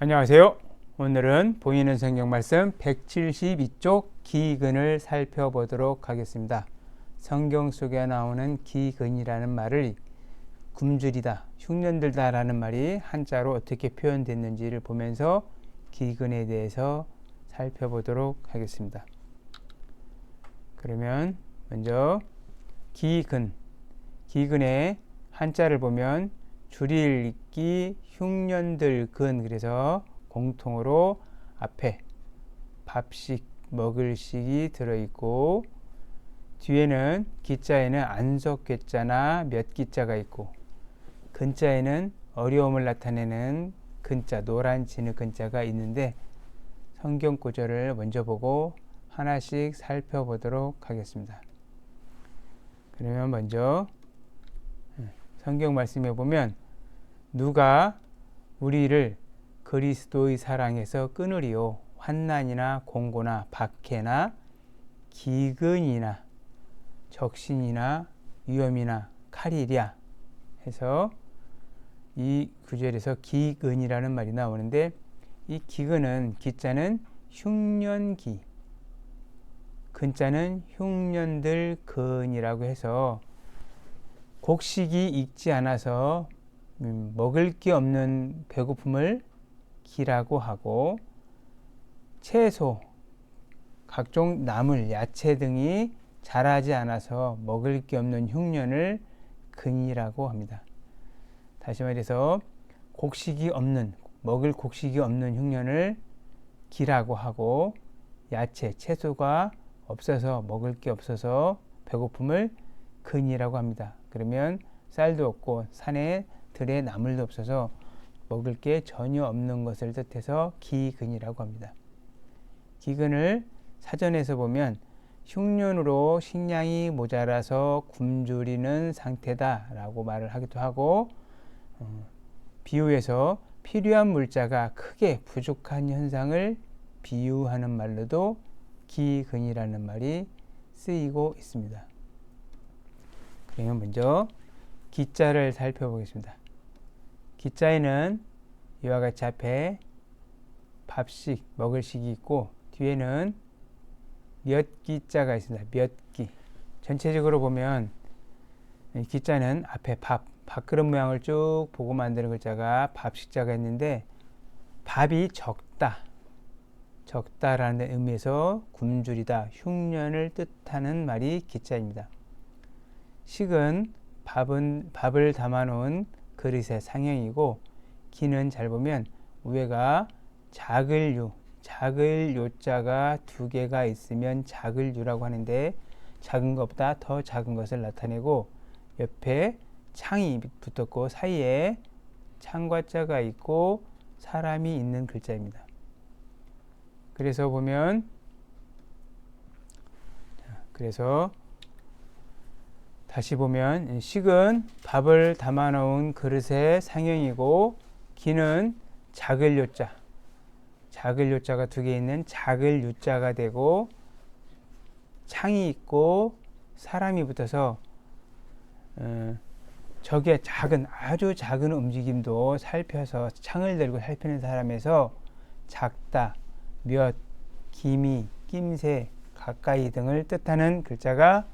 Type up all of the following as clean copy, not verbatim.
안녕하세요. 오늘은 보이는 성경 말씀 172쪽 기근을 살펴보도록 하겠습니다. 성경 속에 나오는 기근이라는 말을 굶주리다, 흉년들다 라는 말이 한자로 어떻게 표현됐는지를 보면서 기근에 대해서 살펴보도록 하겠습니다. 그러면 먼저 기근의 한자를 보면 줄일기 흉년들근, 그래서 공통으로 앞에 밥식 먹을 식이 들어있고 뒤에는 기자에는 안석괴자나 몇 기자가 있고 근자에는 어려움을 나타내는 근자, 노란 진의 근자가 있는데 성경 구절을 먼저 보고 하나씩 살펴보도록 하겠습니다. 그러면 먼저 성경 말씀에 보면 누가 우리를 그리스도의 사랑에서 끊으리요 환난이나 공고나 박해나 기근이나 적신이나 위험이나 칼이랴 해서 이 구절에서 기근이라는 말이 나오는데 이 기근은 기자는 흉년기, 근자는 흉년들 근이라고 해서 곡식이 익지 않아서 먹을 게 없는 배고픔을 기라고 하고 채소, 각종 나물, 야채 등이 자라지 않아서 먹을 게 없는 흉년을 근이라고 합니다. 다시 말해서 먹을 곡식이 없는 흉년을 기라고 하고 야채, 채소가 없어서 먹을 게 없어서 배고픔을 근이라고 합니다. 그러면 쌀도 없고 산에 들에 나물도 없어서 먹을 게 전혀 없는 것을 뜻해서 기근이라고 합니다. 기근을 사전에서 보면 흉년으로 식량이 모자라서 굶주리는 상태다라고 말을 하기도 하고 비유에서 필요한 물자가 크게 부족한 현상을 비유하는 말로도 기근이라는 말이 쓰이고 있습니다. 그러면 먼저 기자를 살펴보겠습니다. 기자에는 이와 같이 앞에 밥식, 먹을 식이 있고 뒤에는 몇 기자가 있습니다. 몇 기. 전체적으로 보면 기자는 앞에 밥그릇 모양을 쭉 보고 만드는 글자가 밥식자가 있는데 밥이 적다라는 의미에서 굶주리다, 흉년을 뜻하는 말이 기자입니다. 식은 밥을 담아놓은 그릇의 상형이고 기는 잘 보면 위에가 작을 요자가 두 개가 있으면 작을 유라고 하는데 작은 것보다 더 작은 것을 나타내고 옆에 창이 붙었고 사이에 창과자가 있고 사람이 있는 글자입니다. 그래서 보면 다시 보면 식은 밥을 담아놓은 그릇의 상형이고 기는 작을 요자가 두 개 있는 작을 유자가 되고 창이 있고 사람이 붙어서 적의 아주 작은 움직임도 살펴서 창을 들고 살피는 사람에서 작다, 몇, 기미, 낌새, 가까이 등을 뜻하는 글자가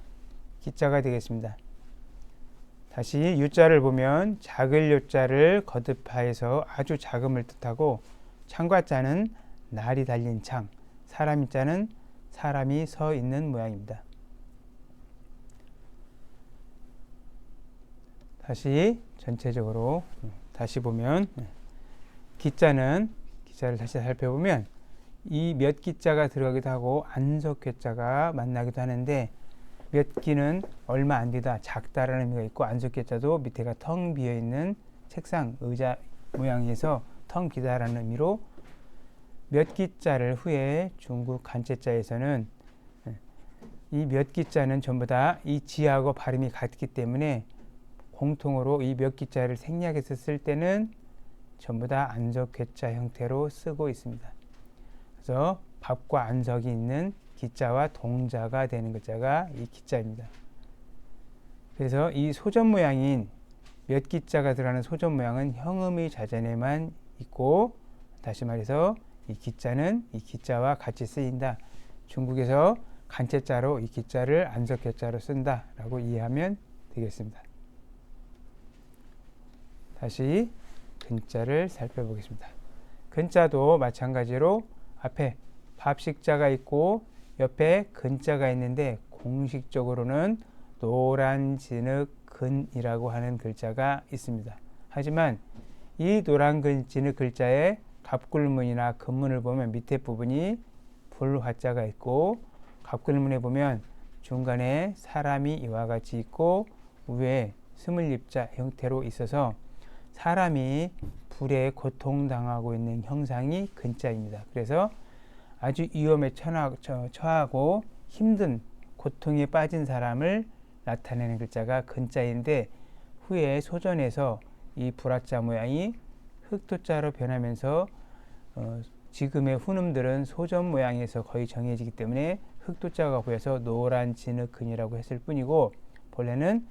기자가 되겠습니다. 다시 유자를 보면 작을 요자를 거듭하여서 아주 작음을 뜻하고 창과 자는 날이 달린 창, 사람이 자는 사람이 서 있는 모양입니다. 다시 전체적으로 다시 보면 기자를 다시 살펴보면 이 몇 기자가 들어가기도 하고 안석괴자가 만나기도 하는데 몇 기는 얼마 안 되다, 작다라는 의미가 있고 안석괴자도 밑에가 텅 비어있는 책상, 의자 모양에서 텅 비다라는 의미로 몇 기자를 후에 중국 간제자에서는 이 몇 기자는 전부 다 이 지하고 발음이 같기 때문에 공통으로 이 몇 기자를 생략해서 쓸 때는 전부 다 안석괴자 형태로 쓰고 있습니다. 그래서 밥과 안석이 있는 기자와 동자가 되는 글자가 이 기자입니다. 그래서 이 소전 모양인 몇 기자가 들어가는 소전 모양은 형음의 자전에만 있고 다시 말해서 이 기자는 이 기자와 같이 쓰인다. 중국에서 간체자로 이 기자를 안석해자로 쓴다 라고 이해하면 되겠습니다. 다시 근자를 살펴보겠습니다. 근자도 마찬가지로 앞에 밥식자가 있고 옆에 근자가 있는데 공식적으로는 노란 진흙 근이라고 하는 글자가 있습니다. 하지만 이 노란 진흙 글자에 갑굴문이나 근문을 보면 밑에 부분이 불화자가 있고 갑굴문에 보면 중간에 사람이 이와 같이 있고 위에 스물입자 형태로 있어서 사람이 불에 고통당하고 있는 형상이 근자입니다. 그래서 아주 위험에 처하고 힘든 고통에 빠진 사람을 나타내는 글자가 근자인데 후에 소전에서 이 불화자 모양이 흑토자로 변하면서 지금의 훈음들은 소전 모양에서 거의 정해지기 때문에 흑토자가 보여서 노란 진흙 근이라고 했을 뿐이고 본래는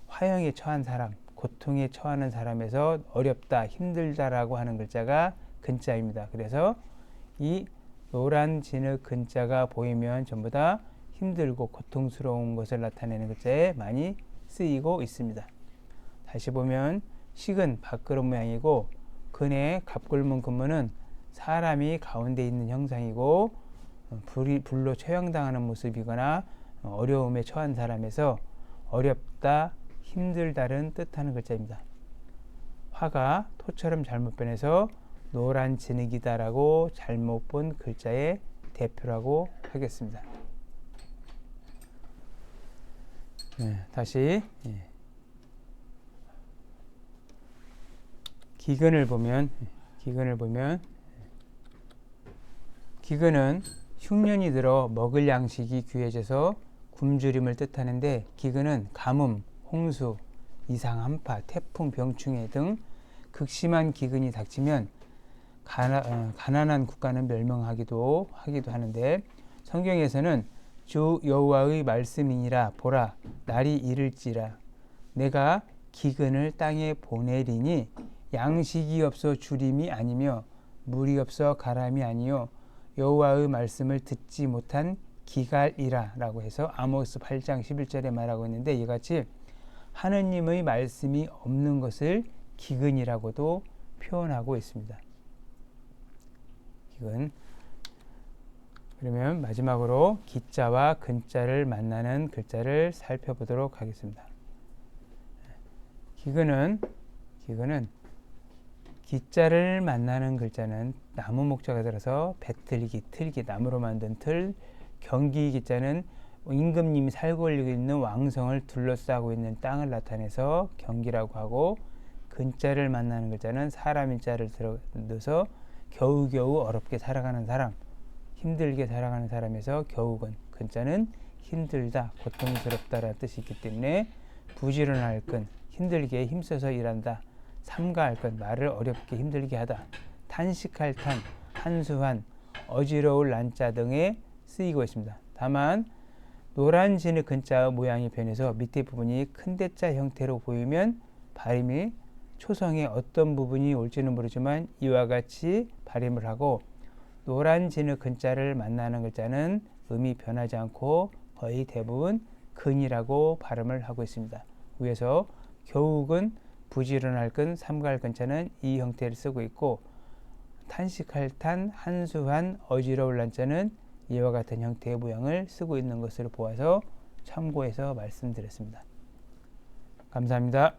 화형에 처한 사람, 고통에 처하는 사람에서 어렵다, 힘들다라고 하는 글자가 근자입니다. 그래서 이 노란 진흙 근자가 보이면 전부 다 힘들고 고통스러운 것을 나타내는 글자에 많이 쓰이고 있습니다. 다시 보면 식은 밥그릇 모양이고 근의 갑굴문 근문은 사람이 가운데 있는 형상이고 불로 처형당하는 모습이거나 어려움에 처한 사람에서 어렵다, 힘들다는 뜻하는 글자입니다. 화가 토처럼 잘못 변해서 노란 진흙이다라고 잘못 본 글자의 대표라고 하겠습니다. 다시 기근을 보면 기근은 흉년이 들어 먹을 양식이 귀해져서 굶주림을 뜻하는데 기근은 가뭄, 홍수, 이상 한파, 태풍, 병충해 등 극심한 기근이 닥치면 가난한 국가는 멸망하기도 하는데 성경에서는 주 여호와의 말씀이니라 보라 날이 이를지라 내가 기근을 땅에 보내리니 양식이 없어 주림이 아니며 물이 없어 가람이 아니요 여호와의 말씀을 듣지 못한 기갈이라 라고 해서 아모스 8장 11절에 말하고 있는데 이같이 하느님의 말씀이 없는 것을 기근이라고도 표현하고 있습니다. 기근. 그러면 마지막으로 기자와 근자를 만나는 글자를 살펴보도록 하겠습니다. 기근은 기자를 만나는 글자는 나무 목자가 들어서 배틀기, 틀기, 나무로 만든 틀, 경기 기자는 임금님이 살고 있는 왕성을 둘러싸고 있는 땅을 나타내서 경기라고 하고 근자를 만나는 글자는 사람 인자를 넣어서 겨우겨우 어렵게 살아가는 사람, 힘들게 살아가는 사람에서 겨우근, 근자는 힘들다, 고통스럽다라는 뜻이 있기 때문에 부지런할 근, 힘들게 힘써서 일한다, 삼가할 것, 말을 어렵게 힘들게 하다, 탄식할 탄, 한수한, 어지러울 난자 등에 쓰이고 있습니다. 다만 노란 진흙 근자의 모양이 변해서 밑에 부분이 큰 대자 형태로 보이면 발음이 초성의 어떤 부분이 올지는 모르지만 이와 같이 발음을 하고 노란 진흙 근자를 만나는 글자는 음이 변하지 않고 거의 대부분 근이라고 발음을 하고 있습니다. 위에서 겨우근, 부지런할 근, 삼가할 근자는 이 형태를 쓰고 있고 탄식할 탄, 한수한, 어지러울 난자는 이와 같은 형태의 모양을 쓰고 있는 것으로 보아서 참고해서 말씀드렸습니다. 감사합니다.